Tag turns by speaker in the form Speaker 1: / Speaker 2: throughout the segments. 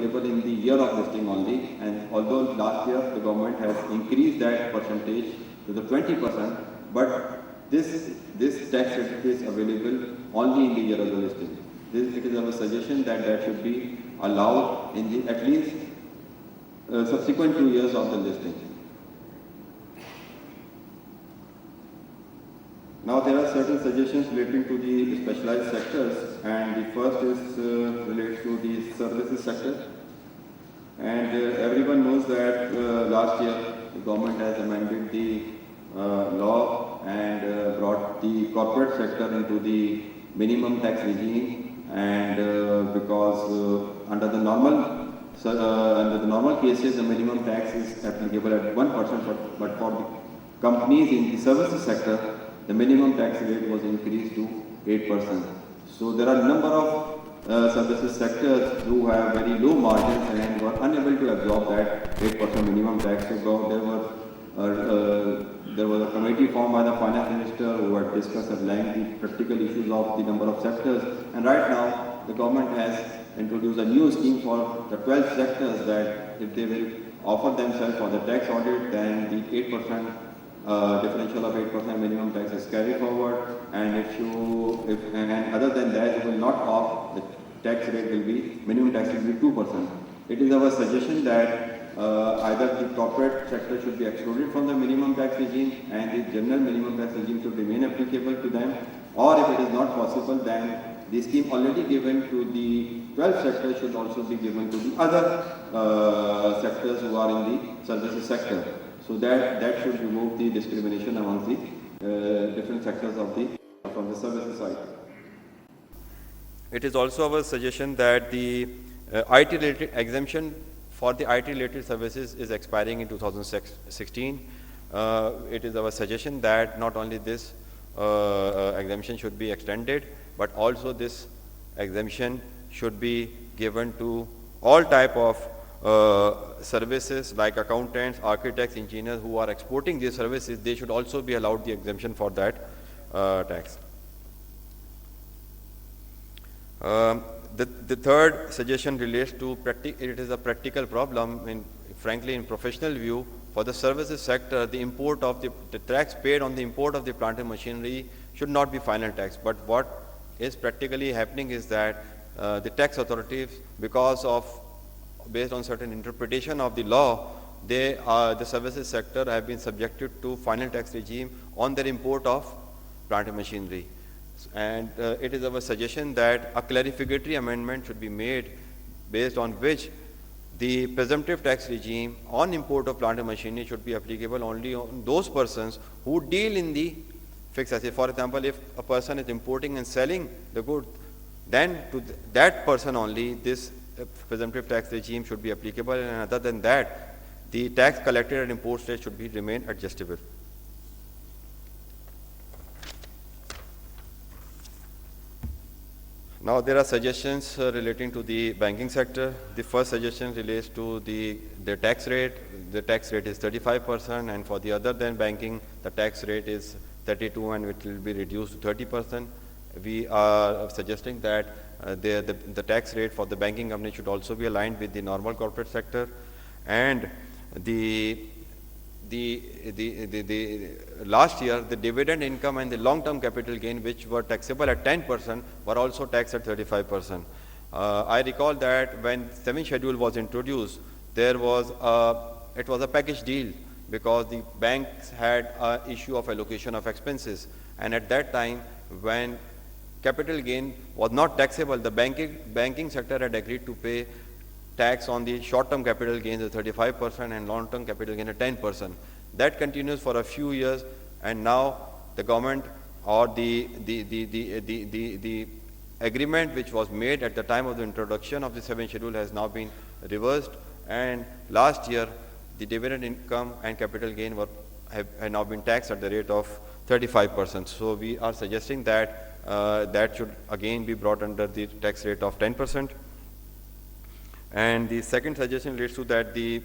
Speaker 1: available in the year of listing only, and although last year the government has increased that percentage to the 20%, but this tax credit is available only in the year of the listing. It is our suggestion that that should be allowed in the at least subsequent 2 years of the listing. Now there are certain suggestions relating to the specialized sectors, and the first is relates to the services sector. And everyone knows that last year the government has amended the law and brought the corporate sector into the minimum tax regime, and because under the normal cases the minimum tax is applicable at 1%, but for the companies in the services sector the minimum tax rate was increased to 8%. So there are a number of services sectors who have very low margins and were unable to absorb that 8% minimum tax. So there was a committee formed by the finance minister who had discussed at length the practical issues of the number of sectors. And right now the government has introduced a new scheme for the 12 sectors that if they will offer themselves for the tax audit, then the 8% differential of 8% minimum tax is carried forward, and and other than that, you will not off, the tax rate will be, minimum tax will be 2%. It is our suggestion that either the corporate sector should be excluded from the minimum tax regime and the general minimum tax regime should remain applicable to them, or if it is not possible, then the scheme already given to the 12 sectors should also be given to the other sectors who are in the services sector. So that should remove the discrimination among the different sectors from the services side.
Speaker 2: It is also our suggestion that the IT-related exemption for the IT-related services is expiring in 2016. It is our suggestion that not only this exemption should be extended, but also this exemption should be given to all type of services like accountants, architects, engineers who are exporting these services. They should also be allowed the exemption for that tax. The third suggestion relates to it is a practical problem. Frankly, in professional view, for the services sector, the import of the tax paid on the import of the plant and machinery should not be final tax. But what is practically happening is that the tax authorities, based on certain interpretation of the law, the services sector have been subjected to final tax regime on their import of plant and machinery. And it is our suggestion that a clarificatory amendment should be made based on which the presumptive tax regime on import of plant and machinery should be applicable only on those persons who deal in the fixed asset. For example, if a person is importing and selling the good, then to that person only this presumptive tax regime should be applicable, and other than that, the tax collected at import stage should remain adjustable. Now there are suggestions relating to the banking sector. The first suggestion relates to the tax rate. The tax rate is 35%, and for the other than banking, the tax rate is 32%, and it will be reduced to 30%. We are suggesting that the tax rate for the banking company should also be aligned with the normal corporate sector, and the last year the dividend income and the long-term capital gain, which were taxable at 10%, were also taxed at 35%. I recall that when 7th schedule was introduced, it was a package deal, because the banks had an issue of allocation of expenses, and at that time when capital gain was not taxable, the banking sector had agreed to pay tax on the short-term capital gains at 35% and long-term capital gain at 10%. That continues for a few years, and now the government or the agreement which was made at the time of the introduction of the 7th schedule has now been reversed, and last year the dividend income and capital gain have now been taxed at the rate of 35%. So we are suggesting that that should again be brought under the tax rate of 10%. And the second suggestion relates to that the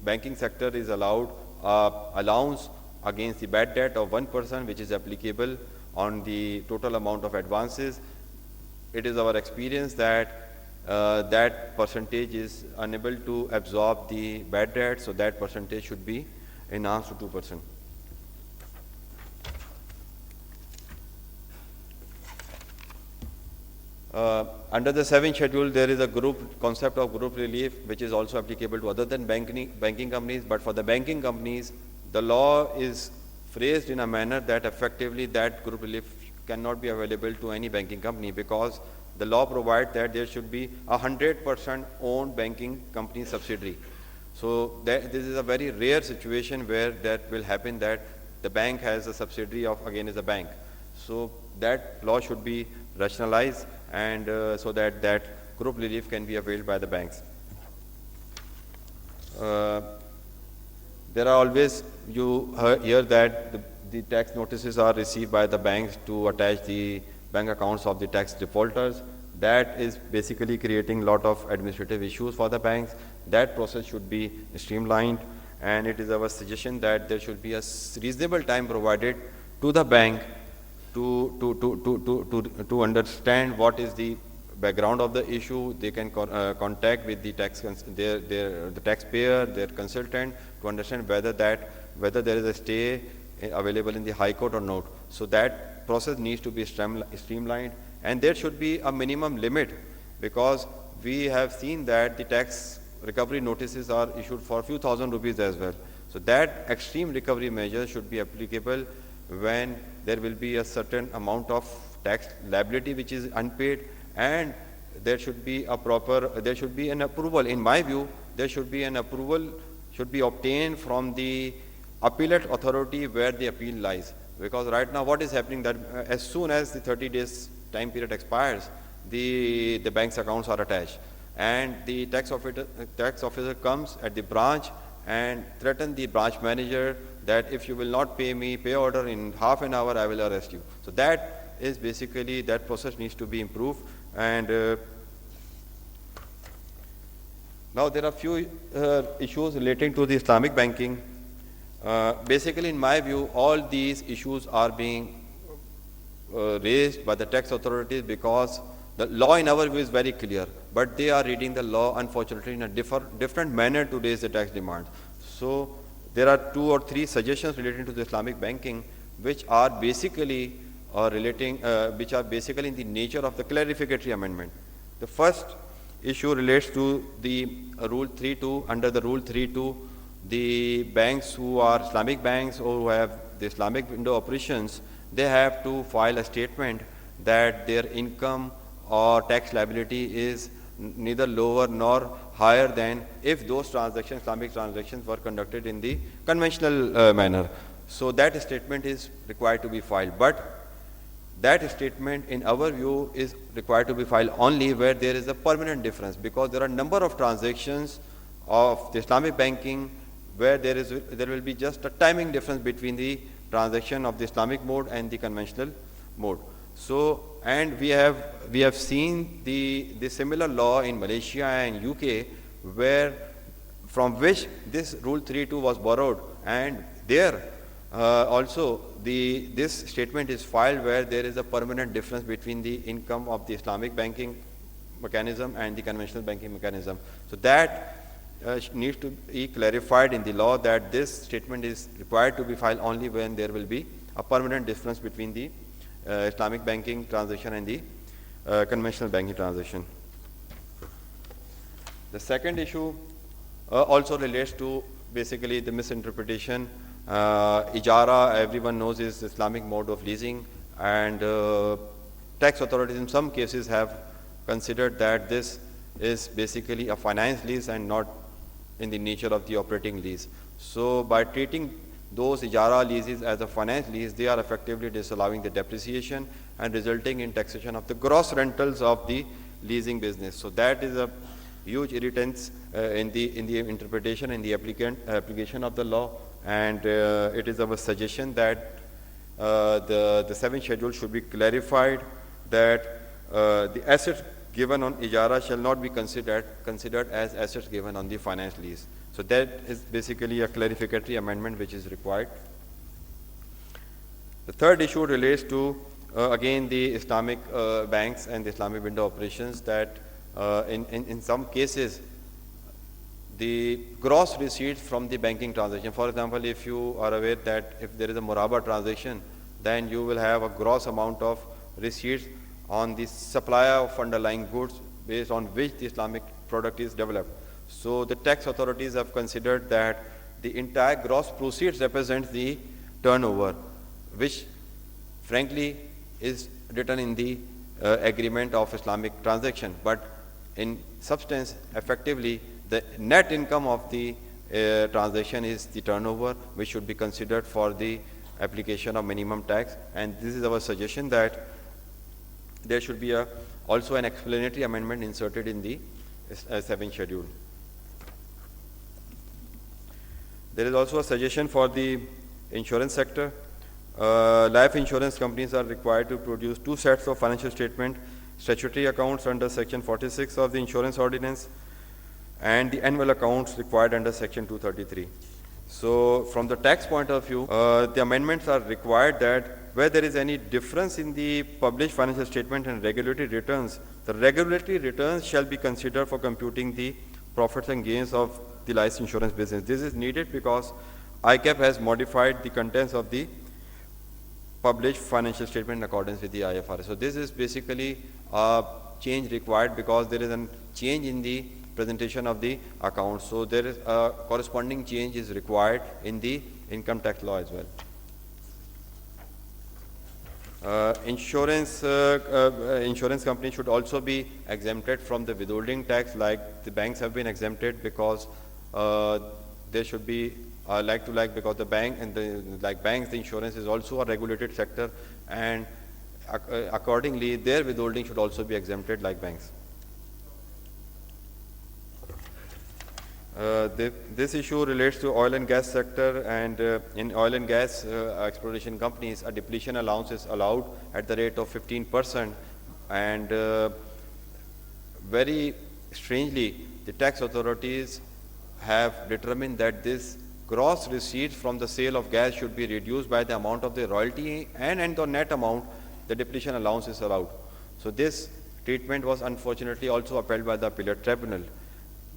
Speaker 2: banking sector is allowed allowance against the bad debt of 1%, which is applicable on the total amount of advances. It is our experience that that percentage is unable to absorb the bad debt, so that percentage should be enhanced to 2%. Under the 7th schedule, there is a concept of group relief, which is also applicable to other than banking companies. But for the banking companies, the law is phrased in a manner that effectively that group relief cannot be available to any banking company, because the law provides that there should be 100% owned banking company subsidiary. So this is a very rare situation where that will happen, that the bank has a subsidiary of again is a bank. So that law should be rationalized, and so that group relief can be availed by the banks. There are always, you hear that the tax notices are received by the banks to attach the bank accounts of the tax defaulters. That is basically creating a lot of administrative issues for the banks. That process should be streamlined, and it is our suggestion that there should be a reasonable time provided to the bank to understand what is the background of the issue. They can contact with the the taxpayer, their consultant, to understand whether there is a stay available in the High Court or not. So that process needs to be streamlined, and there should be a minimum limit, because we have seen that the tax recovery notices are issued for a few thousand rupees as well. So that extreme recovery measure should be applicable when there will be a certain amount of tax liability which is unpaid, and there should be an approval. In my view, there should be an approval should be obtained from the appellate authority where the appeal lies. Because right now what is happening, that as soon as the 30 days time period expires, the bank's accounts are attached, and the tax officer comes at the branch and threaten the branch manager that if you will not pay me pay order in half an hour, I will arrest you. So that is basically, that process needs to be improved. And now there are few issues relating to the Islamic banking. Basically, in my view, all these issues are being raised by the tax authorities because the law in our view is very clear, but they are reading the law unfortunately in a different manner to raise the tax demand. So there are 2 or 3 suggestions relating to the Islamic banking, which are basically in the nature of the clarificatory amendment. The first issue relates to the Rule 3.2. Under the Rule 3.2, the banks who are Islamic banks or who have the Islamic window operations, they have to file a statement that their income or tax liability is neither lower nor higher than if those transactions, Islamic transactions, were conducted in the conventional manner. So that statement is required to be filed. But that statement, in our view, is required to be filed only where there is a permanent difference, because there are a number of transactions of the Islamic banking where there will be just a timing difference between the transaction of the Islamic mode and the conventional mode. So, and we have seen the similar law in Malaysia and UK, from which this Rule 3.2 was borrowed, and there also this statement is filed where there is a permanent difference between the income of the Islamic banking mechanism and the conventional banking mechanism. So that needs to be clarified in the law, that this statement is required to be filed only when there will be a permanent difference between the Islamic banking transaction and the conventional banking transaction. The second issue also relates to basically the misinterpretation. Ijara, everyone knows, is Islamic mode of leasing, and tax authorities in some cases have considered that this is basically a finance lease and not in the nature of the operating lease. So by treating those Ijara leases as a finance lease, they are effectively disallowing the depreciation and resulting in taxation of the gross rentals of the leasing business. So that is a huge irritants in the interpretation and the application of the law, and it is our suggestion that the 7th schedule should be clarified, that the assets given on Ijara shall not be considered as assets given on the finance lease. So that is basically a clarificatory amendment which is required. The third issue relates to again the Islamic banks and the Islamic window operations, that in some cases, the gross receipts from the banking transaction. For example, if you are aware that if there is a Muraba transaction, then you will have a gross amount of receipts on the supply of underlying goods based on which the Islamic product is developed. So the tax authorities have considered that the entire gross proceeds represents the turnover, which frankly is written in the agreement of Islamic transaction. But in substance, effectively, the net income of the transaction is the turnover, which should be considered for the application of minimum tax. And this is our suggestion that there should be also an explanatory amendment inserted in the 7th schedule. There is also a suggestion for the insurance sector. Life insurance companies are required to produce 2 sets of financial statement, statutory accounts under section 46 of the insurance ordinance, and the annual accounts required under section 233. So from the tax point of view, the amendments are required that where there is any difference in the published financial statement and regulatory returns, the regulatory returns shall be considered for computing the profits and gains of the life insurance business. This is needed because ICAP has modified the contents of the published financial statement in accordance with the IFRS. So this is basically a change required because there is a change in the presentation of the accounts. So there is a corresponding change is required in the income tax law as well. Insurance companies should also be exempted from the withholding tax, like the banks have been exempted, because there should be like to like, because the bank and like banks, the insurance is also a regulated sector, and accordingly their withholding should also be exempted like banks. This issue relates to oil and gas sector, and in oil and gas exploration companies, a depletion allowance is allowed at the rate of 15%, and very strangely, the tax authorities have determined that this gross receipts from the sale of gas should be reduced by the amount of the royalty, and the net amount the depletion allowance is allowed. So this treatment was unfortunately also upheld by the appellate tribunal.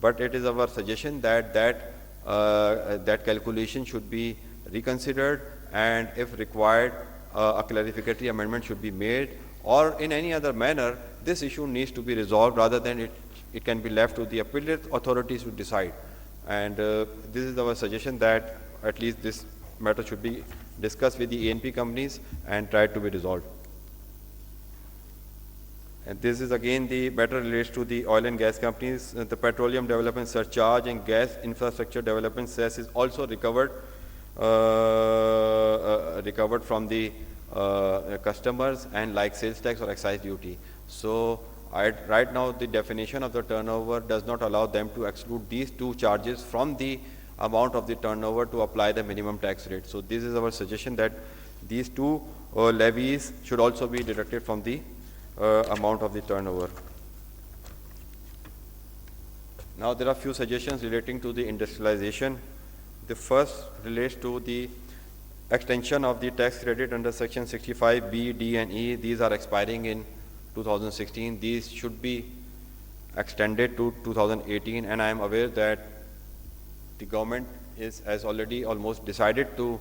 Speaker 2: But it is our suggestion that that calculation should be reconsidered, and if required, a clarificatory amendment should be made, or in any other manner, this issue needs to be resolved rather than it can be left to the appellate authorities to decide. And this is our suggestion that at least this matter should be discussed with the ANP companies and tried to be resolved. And this is again the matter relates to the oil and gas companies. The petroleum development surcharge and gas infrastructure development cess is also recovered from the customers, and like sales tax or excise duty. So right now the definition of the turnover does not allow them to exclude these 2 charges from the amount of the turnover to apply the minimum tax rate. So this is our suggestion that these 2 levies should also be deducted from the amount of the turnover. Now there are few suggestions relating to the industrialization. The first relates to the extension of the tax credit under section 65B, D and E. These are expiring in 2016. These should be extended to 2018, and I am aware that the government has already almost decided to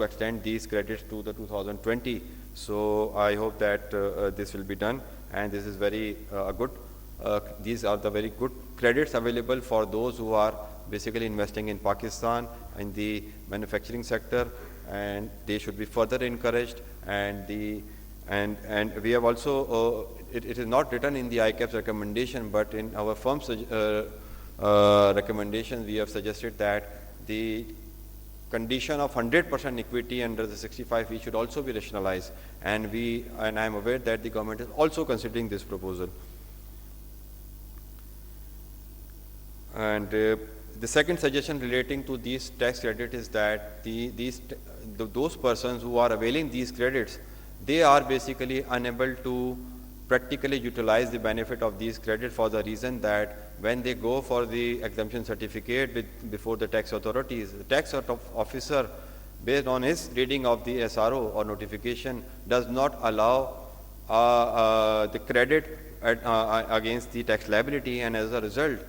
Speaker 2: extend these credits to the 2020. So I hope that this will be done, and this is very good. These are the very good credits available for those who are basically investing in Pakistan in the manufacturing sector, and they should be further encouraged. And we have also it is not written in the ICAP's recommendation, but in our firm's recommendation we have suggested that the condition of 100% equity under the 65E should also be rationalized, and I am aware that the government is also considering this proposal. And the second suggestion relating to these tax credit is that those persons who are availing these credits, they are basically unable to practically utilize the benefit of these credits for the reason that when they go for the exemption certificate before the tax authorities, the tax officer, based on his reading of the SRO or notification, does not allow the credit against the tax liability, and as a result,